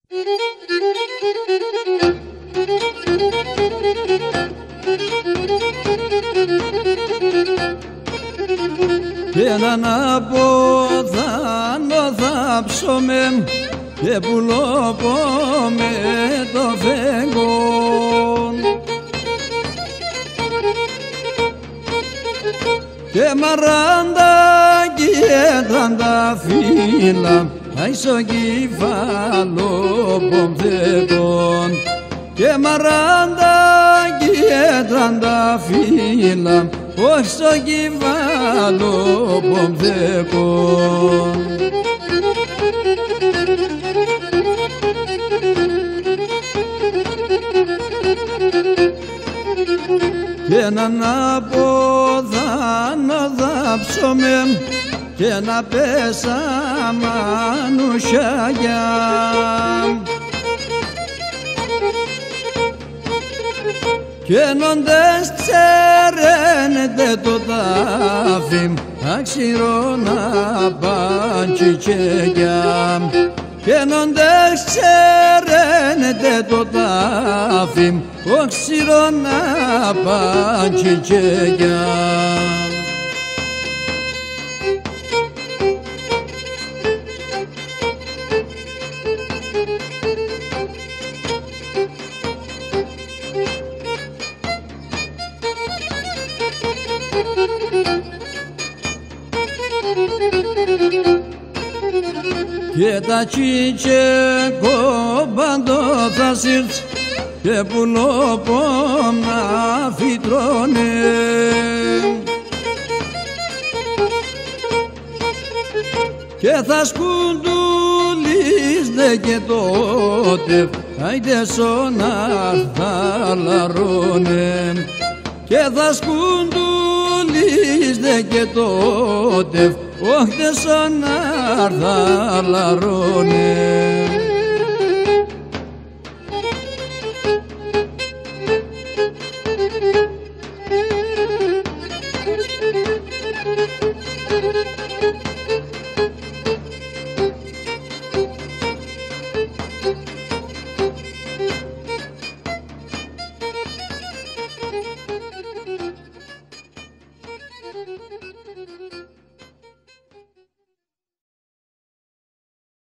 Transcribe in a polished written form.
Και έναν απόθανο θα ψωμέ και πουλώπω με το φεγγόν και μαραντάκι τρανταφύλλα αι στο κεφάλο πομφετών και μαραντάκι τρανταφύλλα όχι στο κεφάλο πομφετών. Και έναν απόθανο θα ψωμέ και να πέσα μανουσιάγια κι ένοντες ξέρετε το τάφι αξιρώνα παντσιτσέκια κι ένοντες ξέρετε το τάφι αξιρώνα παντσιτσέκια. Και τα τσίτσεκο παντό θα σύρτς και πουλώπω να φυτρώνε και θα σκουντουλίζde και τότε άιντε σώνα θα λαρώνε και θα σκουντουλίζde και τότε όχι σαν να θα λαρώνε.